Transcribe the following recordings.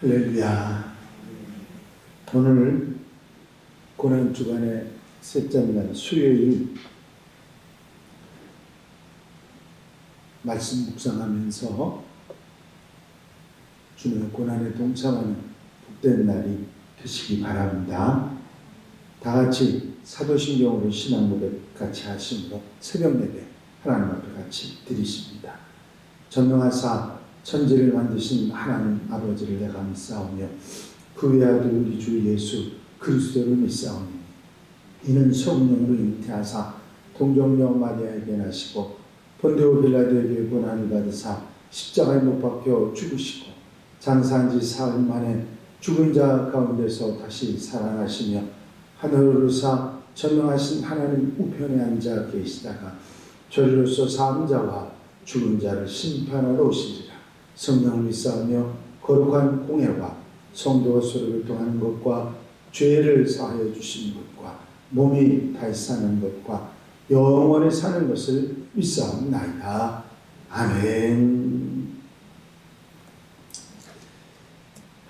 할렐루야. 오늘 고난주간의 셋째 날 수요일 말씀 묵상하면서 주님의 고난에 동참하는 복된 날이 되시기 바랍니다. 다 같이 사도신경으로 신앙 고백 같이 하심으로 새벽 예배 하나님 앞에 같이 드리십니다. 전능하사 천지를 만드신 하나님 아버지를 내가 믿사오며 그 외아들 우리 주 예수 그리스도를 믿사오니 이는 성령으로 잉태하사 동정녀 마리아에게 나시고 본디오 빌라도에게 고난을 받으사 십자가에 못 박혀 죽으시고 장사한 지 사흘 만에 죽은 자 가운데서 다시 살아나시며 하늘을 오르사 전능하신 하나님 우편에 앉아 계시다가 저리로서 사는 자와 죽은 자를 심판하러 오시리라. 성령을 믿사오며 거룩한 공예와 성도가 서로 교통하는 것과 죄를 사하여 주시는 것과 몸이 다시 사는 것과 영원히 사는 것을 믿사옵나이다. 아멘.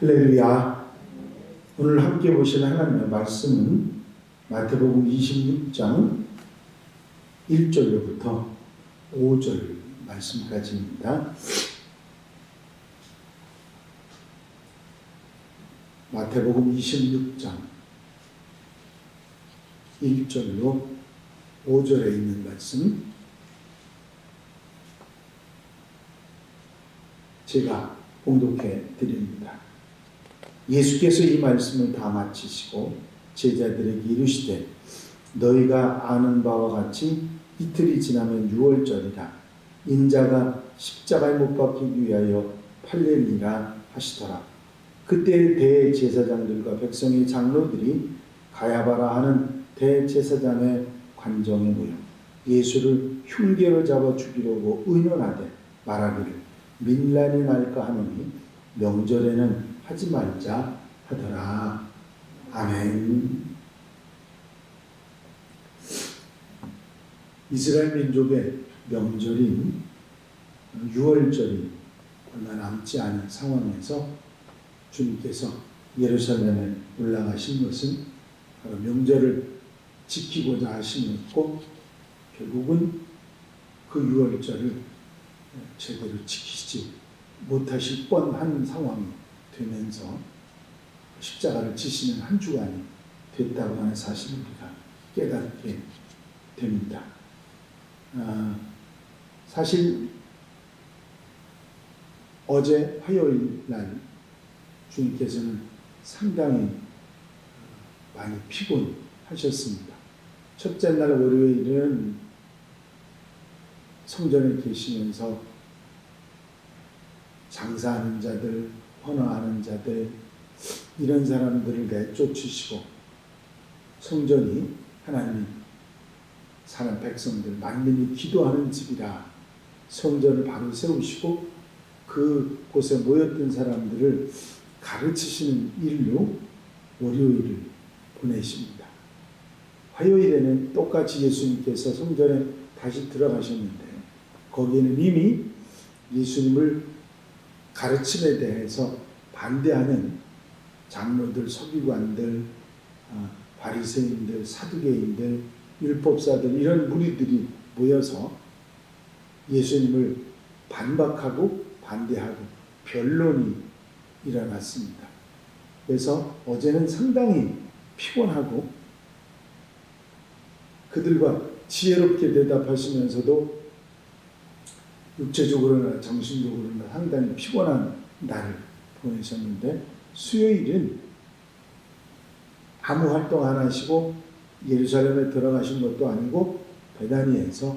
할렐루야. 오늘 함께 보실 하나님의 말씀은 마태복음 26장 1절로부터 5절 말씀까지입니다. 마태복음 26장 1절로 5절에 있는 말씀 제가 봉독해 드립니다. 예수께서 이 말씀을 다 마치시고 제자들에게 이르시되 너희가 아는 바와 같이 이틀이 지나면 유월절이라 인자가 십자가에 못 박히기 위하여 팔리리라 하시더라. 그때 대제사장들과 백성의 장로들이 가야바라 하는 대제사장의 관정에 모여 예수를 흉계로 잡아 죽이려고 의논하되 말하기를 민란이 날까 하노니 명절에는 하지 말자 하더라. 아멘. 이스라엘 민족의 명절인 유월절이 얼마 남지 않은 상황에서 주님께서 예루살렘에 올라가신 것은 바로 명절을 지키고자 하신 것이고 결국은 그 유월절을 제대로 지키지 못하실 뻔한 상황이 되면서 십자가를 지시는 한 주간이 됐다고 하는 사실을 우리가 깨닫게 됩니다. 사실 어제 화요일 날 주님께서는 상당히 많이 피곤하셨습니다. 첫째 날 월요일은 성전에 계시면서 장사하는 자들, 헌화하는 자들 이런 사람들을 내쫓으시고 성전이 하나님이 사는 백성들 만민이 기도하는 집이라 성전을 바로 세우시고 그곳에 모였던 사람들을 가르치시는 일로 월요일을 보내십니다. 화요일에는 똑같이 예수님께서 성전에 다시 들어가셨는데 거기에는 이미 예수님을 가르침에 대해서 반대하는 장로들, 서기관들, 바리새인들, 사두개인들, 율법사들 이런 무리들이 모여서 예수님을 반박하고 반대하고 변론이 일어났습니다. 그래서 어제는 상당히 피곤하고 그들과 지혜롭게 대답하시면서도 육체적으로나 정신적으로나 상당히 피곤한 날을 보내셨는데 수요일은 아무 활동 안 하시고 예루살렘에 들어가신 것도 아니고 베다니에서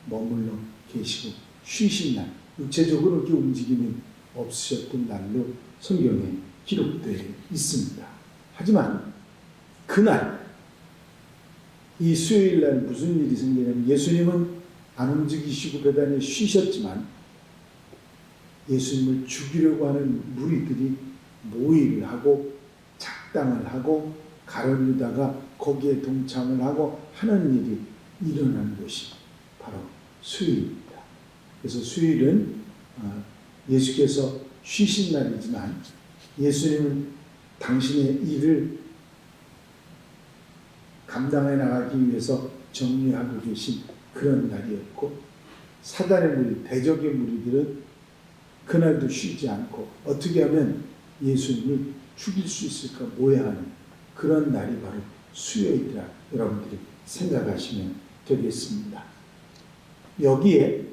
머물러 계시고 쉬신 날, 육체적으로 이렇게 움직임이 없으셨던 날로 성경에 기록되어 있습니다. 하지만 그날 이 수요일 날 무슨 일이 생기냐면 예수님은 안 움직이시고 베다니에 쉬셨지만 예수님을 죽이려고 하는 무리들이 모의를 하고 작당을 하고 가룟 유다가 거기에 동참을 하고 하는 일이 일어난 곳이 바로 수요일입니다. 그래서 수요일은 예수께서 쉬신 날이지만 예수님은 당신의 일을 감당해 나가기 위해서 정리하고 계신 그런 날이었고, 사단의 무리, 대적의 무리들은 그날도 쉬지 않고 어떻게 하면 예수님을 죽일 수 있을까 모해하는 그런 날이 바로 수요일이라 여러분들이 생각하시면 되겠습니다. 여기에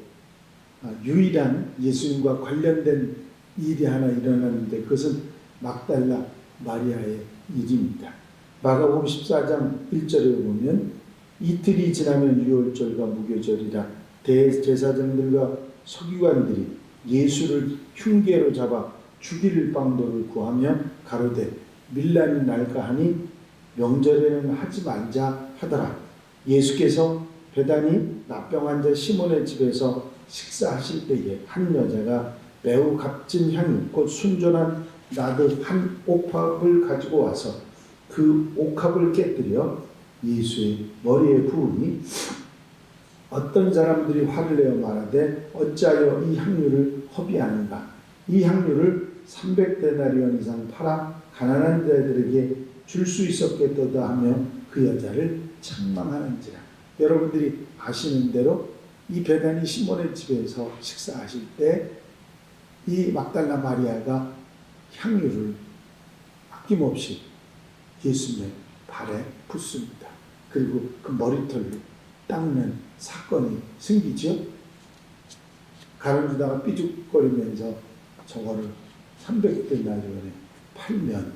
유일한 예수님과 관련된 일이 하나 일어나는데 그것은 막달라 마리아의 일입니다. 마가복음 14장 1절에 보면 이틀이 지나면 유월절과 무교절이라 대제사장들과 서기관들이 예수를 흉계로 잡아 죽일 방도를 구하며 가로되 밀란이 날까 하니 명절에는 하지 말자 하더라. 예수께서 베다니 나병 환자 시몬의 집에서 식사하실 때에 한 여자가 매우 값진 향유 곧 순전한 나드 한 옥합을 가지고 와서 그 옥합을 깨뜨려 예수의 머리에 부으니 어떤 사람들이 화를 내어 말하되 어찌하여 이 향유를 허비하는가. 이 향유를 300데나리온 이상 팔아 가난한 자들에게 줄 수 있었겠도다 하며 그 여자를 책망하는지라. 여러분들이 아시는 대로 이 베다니 시몬의 집에서 식사하실 때 이 막달라 마리아가 향유를 아낌없이 예수님의 발에 붓습니다. 그리고 그 머리털로 닦는 사건이 생기죠. 가룟 유다가 삐죽거리면서 저거를 300데나리온에 팔면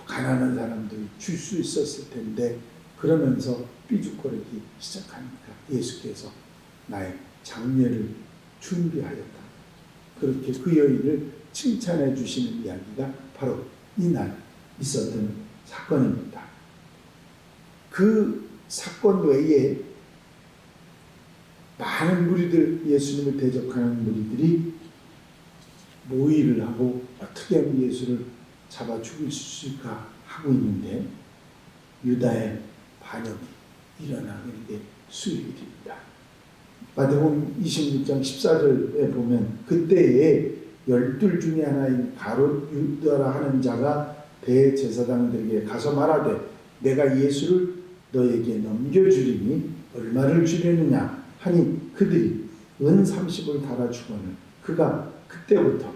가난한 사람들이 줄 수 있었을 텐데 그러면서 삐죽거리기 시작하니까 예수께서 나의 장례를 준비하였다. 그렇게 그 여인을 칭찬해 주시는 이야기가 바로 이날 있었던 사건입니다. 그 사건 외에 많은 무리들, 예수님을 대적하는 무리들이 모의를 하고 어떻게 하면 예수를 잡아 죽일 수 있을까 하고 있는데 유다의 반역이 일어나는 게 수요일입니다. 마태복음 26장 14절에 보면 그때에 12 중에 하나인 가룟 유다라 하는 자가 대제사장들에게 가서 말하되 내가 예수를 너에게 넘겨주리니 얼마를 주려느냐 하니 그들이 은 30을 달아주거늘 그가 그때부터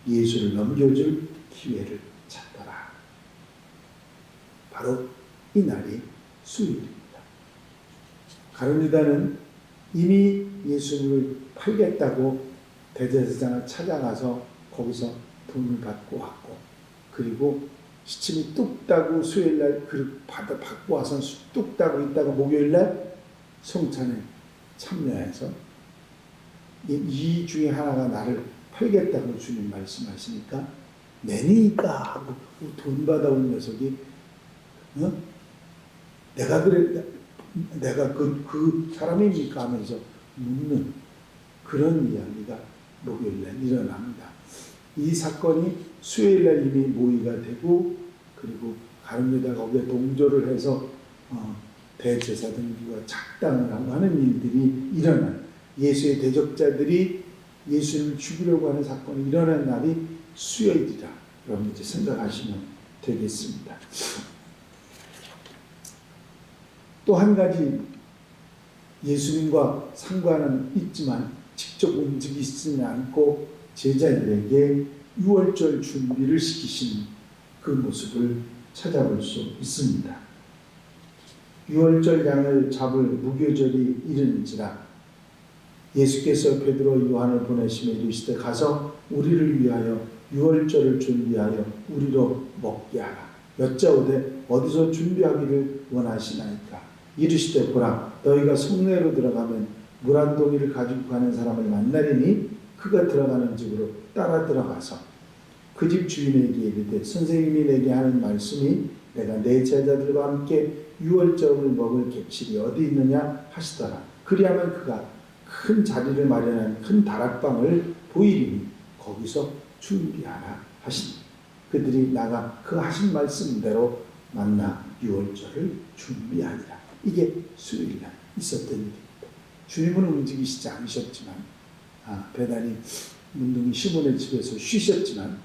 예수를 넘겨줄 기회를 찾더라. 바로 이 날이 수요일입니다. 가룟 유다는 이미 예수님을 팔겠다고 대제사장을 찾아가서 거기서 돈을 받고 왔고, 그리고 시침이 뚝 따고 수요일날 그릇 받고 와서 뚝 따고 있다가 목요일날 성찬에 참여해서 이 중에 하나가 나를 팔겠다고 주님 말씀하시니까 내니까 하고 돈 받아온 녀석이 내가 그래 내가 그 사람입니까 하면서 묻는 그런 이야기가 목요일날 일어납니다. 이 사건이 수요일날 이미 모의가 되고 그리고 가룟 유다가 거기에 동조를 해서 대제사장들과 작당을 하고 하는 일들이 일어난 예수의 대적자들이 예수를 죽이려고 하는 사건이 일어난 날이 수요일이라 여러분 이제 생각하시면 되겠습니다. 또 한 가지 예수님과 상관은 있지만 직접 움직이시지 않고 제자들에게 유월절 준비를 시키시는 그 모습을 찾아볼 수 있습니다. 유월절 양을 잡을 무교절이 이르는지라 예수께서 베드로 요한을 보내시며 이르시되 가서 우리를 위하여 유월절을 준비하여 우리로 먹게 하라. 여짜오되 어디서 준비하기를 원하시나이까. 이르시되 보라 너희가 성내로 들어가면 물 한 동이를 가지고 가는 사람을 만나리니 그가 들어가는 집으로 따라 들어가서 그 집 주인에게 이르되 선생님이 내게 하는 말씀이 내가 내 제자들과 함께 유월절을 먹을 객실이 어디 있느냐 하시더라. 그리하면 그가 큰 자리를 마련한 큰 다락방을 보이리니 거기서 준비하라 하시니 그들이 나가 그 하신 말씀대로 만나 유월절을 준비하니라. 이게 수요일날 있었던 일입니다. 주님은 움직이시지 않으셨지만 베다니 문둥이 시몬의 집에서 쉬셨지만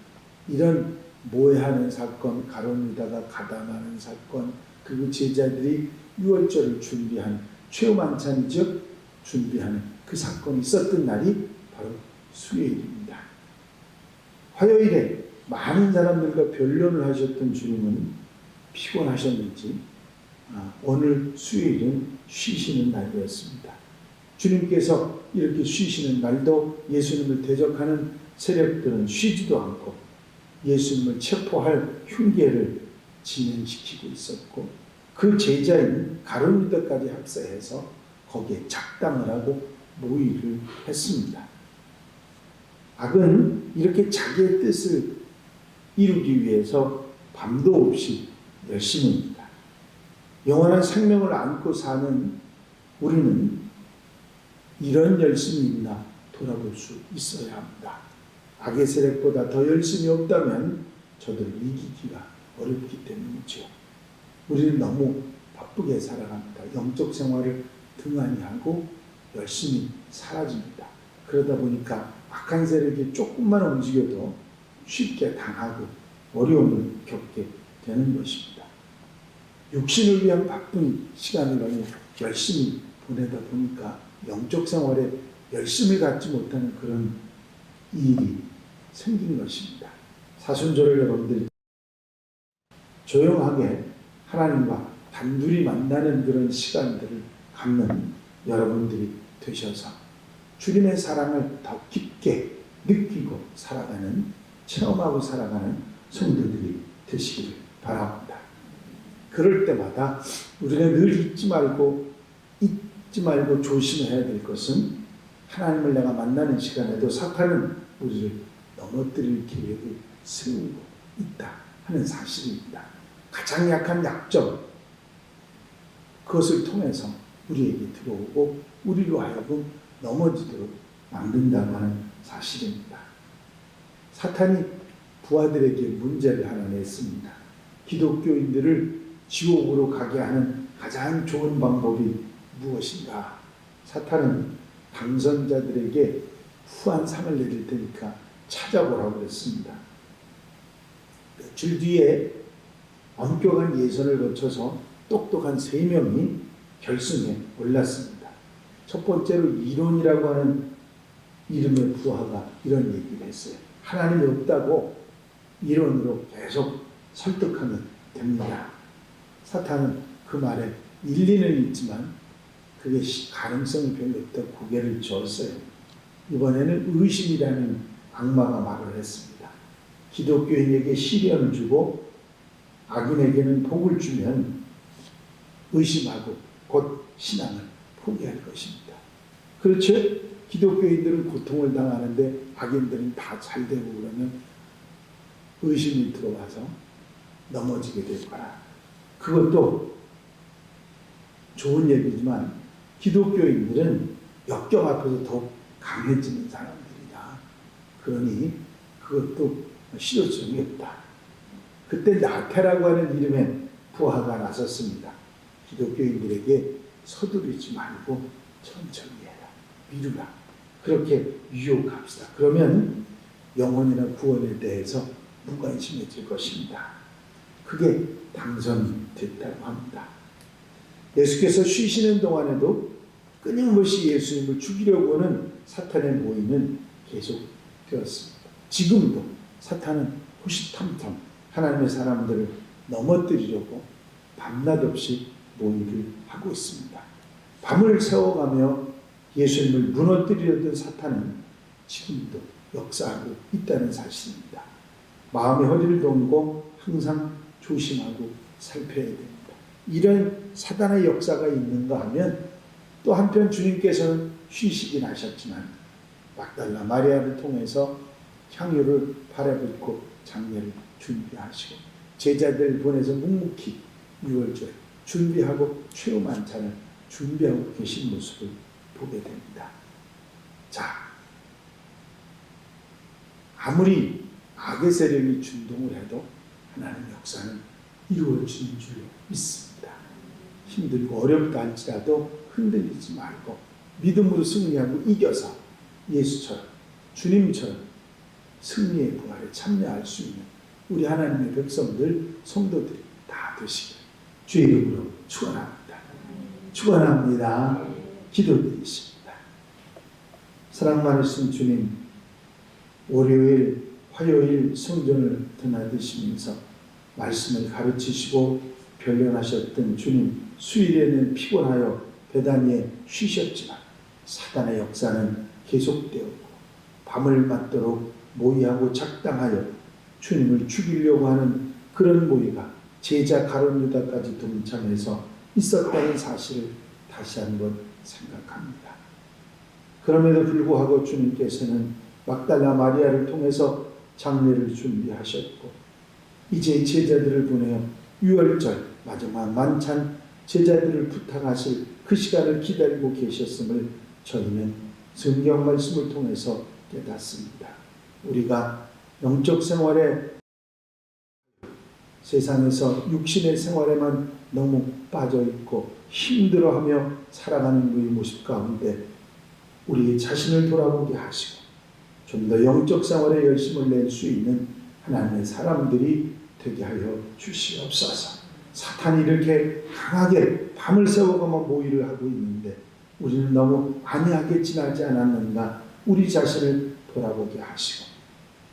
이런 모해하는 사건, 가룟 유다가 가담하는 사건, 그리고 제자들이 유월절을 준비하는 최후 만찬이죠. 준비하는 그 사건이 있었던 날이 바로 수요일입니다. 화요일에 많은 사람들과 변론을 하셨던 주님은 피곤하셨는지 오늘 수요일은 쉬시는 날이었습니다. 주님께서 이렇게 쉬시는 날도 예수님을 대적하는 세력들은 쉬지도 않고 예수님을 체포할 흉계를 진행시키고 있었고 그 제자인 가룟 유다까지 합세해서 거기에 작당을 하고 모의를 했습니다. 악은 이렇게 자기의 뜻을 이루기 위해서 밤도 없이 열심히 합니다. 영원한 생명을 안고 사는 우리는 이런 열심이 있나 돌아볼 수 있어야 합니다. 악의 세력보다 더 열심이 없다면 저들을 이기기가 어렵기 때문이죠. 우리는 너무 바쁘게 살아갑니다. 영적 생활을 등한히 하고 열심히 사라집니다. 그러다 보니까 악한 세력이 조금만 움직여도 쉽게 당하고 어려움을 겪게 되는 것입니다. 육신을 위한 바쁜 시간을 너무 열심히 보내다 보니까 영적 생활에 열심히 갖지 못하는 그런 일이 생긴 것입니다. 사순절을 여러분들이 조용하게 하나님과 단둘이 만나는 그런 시간들을 갖는 여러분들이 되셔서 주님의 사랑을 더 깊게 느끼고 살아가는, 체험하고 살아가는 성도들이 되시기를 바랍니다. 그럴 때마다 우리가 늘 잊지 말고 조심해야 될 것은 하나님을 내가 만나는 시간에도 사탄은 우리를 넘어뜨릴 계획을 세우고 있다 하는 사실입니다. 가장 약한 약점, 그것을 통해서 우리에게 들어오고 우리로 하여금 넘어지도록 만든다고 하는 사실입니다. 사탄이 부하들에게 문제를 하나 냈습니다. 기독교인들을 지옥으로 가게 하는 가장 좋은 방법이 무엇인가? 사탄은 당선자들에게 후한 상을 내릴 테니까 찾아보라고 그랬습니다. 며칠 뒤에 엄격한 예선을 거쳐서 똑똑한 3명이 결승에 올랐습니다. 첫 번째로 이론이라고 하는 이름의 부하가 이런 얘기를 했어요. 하나님이 없다고 이론으로 계속 설득하면 됩니다. 사탄은 그 말에 일리는 있지만 그게 가능성이 별로 없다고 고개를 저었어요. 이번에는 의심이라는 악마가 말을 했습니다. 기독교인에게 시련을 주고 악인에게는 복을 주면 의심하고 곧 신앙을 포기할 것입니다. 그렇죠? 기독교인들은 고통을 당하는데 악인들은 다 잘되고 그러면 의심이 들어와서 넘어지게 될 거라. 그것도 좋은 얘기지만 기독교인들은 역경 앞에서 더욱 강해지는 사람들이다. 그러니 그것도 실효성이 없다. 그때 나태라고 하는 이름의 부하가 나섰습니다. 기독교인들에게 서두르지 말고 천천히 해라. 미루라. 그렇게 유혹합시다. 그러면 영혼이나 구원에 대해서 무관심해질 것입니다. 그게 당선됐다고 합니다. 예수께서 쉬시는 동안에도 끊임없이 예수님을 죽이려고 하는 사탄의 모임은 계속되었습니다. 지금도 사탄은 호시탐탐 하나님의 사람들을 넘어뜨리려고 밤낮 없이 모의를 하고 있습니다. 밤을 새워가며 예수님을 무너뜨리려던 사탄은 지금도 역사하고 있다는 사실입니다. 마음의 허리를 동고 항상 조심하고 살펴야 됩니다. 이런 사단의 역사가 있는가 하면 또 한편 주님께서는 쉬시긴 하셨지만 막달라 마리아를 통해서 향유를 발에 붓고 장례를 준비하시고 제자들 보내서 묵묵히 유월절 준비하고 최후 만찬을 준비하고 계신 모습을 보게 됩니다. 자, 아무리 악의 세력이 준동을 해도 하나님 역사는 이루어지는 줄로 믿습니다. 힘들고 어렵다 할지라도 흔들리지 말고 믿음으로 승리하고 이겨서 예수처럼 주님처럼 승리의 부활에 참여할 수 있는 우리 하나님의 백성들, 성도들이 다 되시길 주의 이름으로 축원합니다. 축원합니다. 기도드리십니다. 사랑 많으신 주님, 월요일, 화요일 성전을 드나드시면서 말씀을 가르치시고 변론하셨던 주님, 수일에는 피곤하여 베다니에 쉬셨지만 사단의 역사는 계속되었고 밤을 맞도록 모의하고 작당하여 주님을 죽이려고 하는 그런 모의가 제자 가룟 유다까지 동참해서 있었다는 사실을 다시 한번 생각합니다. 그럼에도 불구하고 주님께서는 막달라 마리아를 통해서 장례를 준비하셨고 이제 제자들을 보내어 유월절 마지막 만찬 제자들을 부탁하실 그 시간을 기다리고 계셨음을 저희는 성경 말씀을 통해서 깨닫습니다. 우리가 영적 생활에 세상에서 육신의 생활에만 너무 빠져있고 힘들어하며 살아가는 우리 모습 가운데 우리 자신을 돌아보게 하시고 좀 더 영적 생활에 열심을 낼 수 있는 하나님의 사람들이 되게 하여 주시옵소서. 사탄이 이렇게 강하게 밤을 새워가며 모의를 하고 있는데 우리는 너무 안이하게 지나지 않았는가 우리 자신을 돌아보게 하시고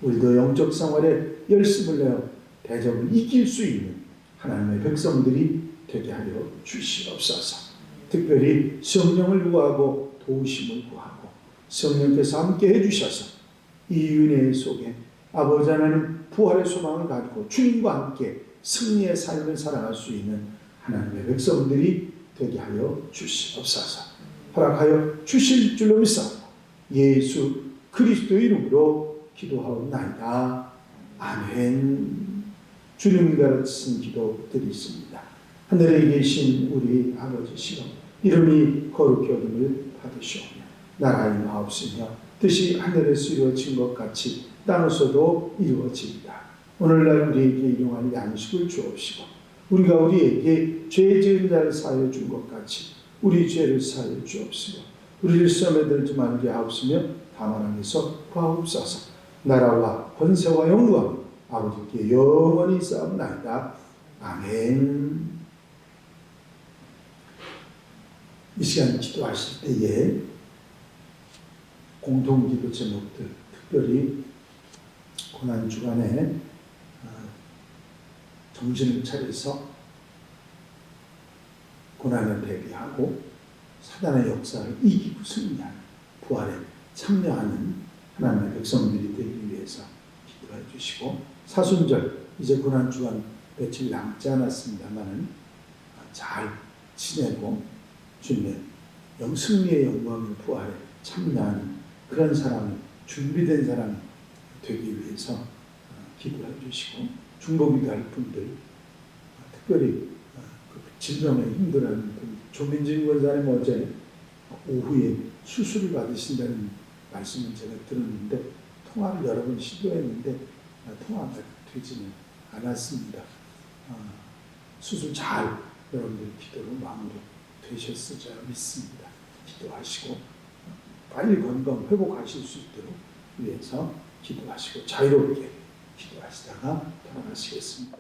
우리도 영적 생활에 열심을 내어 대적을 이길 수 있는 하나님의 백성들이 되게 하여 주시옵소서. 특별히 성령을 구하고 도우심을 구하고 성령께서 함께 해주셔서 이 은혜 속에 아버지 하나님 부활의 소망을 가지고 주님과 함께 승리의 삶을 살아갈 수 있는 하나님의 백성들이 되게 하여 주시옵소서. 허락하여 주실 줄로 믿사옵고 예수 그리스도 이름으로 기도하옵나이다. 아멘. 주님이 가르치신 기도 드리십니다. 하늘에 계신 우리 아버지시여 이름이 거룩히 여김을 받으시오며 나라의 마옵시며 뜻이 하늘에서 이루어진 것 같이 땅에서도 이루어집니다. 오늘날 우리에게 일용할 양식을 주옵시고 우리가 우리에게 죄 지은 자를 사하여 준 것 같이 우리 죄를 사하여 주옵시고 우리를 시험에 들지 말게 하옵시며 다만 악에서 구하옵소서. 나라와 권세와 영광 아버지께 영원히 있사옵나이다. 아멘. 이 시간 기도하실 때에 공동기도 제목들 특별히 고난주간에 정신을 차려서 고난을 대비하고 사단의 역사를 이기고 승리하는 부활에 참여하는 하나님의 백성들이 되기 위해서 기도해 주시고 사순절 이제 고난주간 며칠 남지 않았습니다만은 잘 지내고 주님의 승리의 영광의 부활에 참여하는 그런 사람이 준비된 사람이 되기 위해서 기도해 주시고 중보기도 할 분들 특별히 질병에 힘들어하는 분 조민진 권사님 어제 오후에 수술을 받으신다는 말씀을 제가 들었는데 통화를 여러 번 시도했는데 통화가 되지는 않았습니다. 수술 잘 여러분들 기도로 마무리 되셨을 줄 믿습니다. 기도하시고 빨리 건강 회복하실 수 있도록 위해서 기도하시고 자유롭게 기도하시다가 돌아가시겠습니다.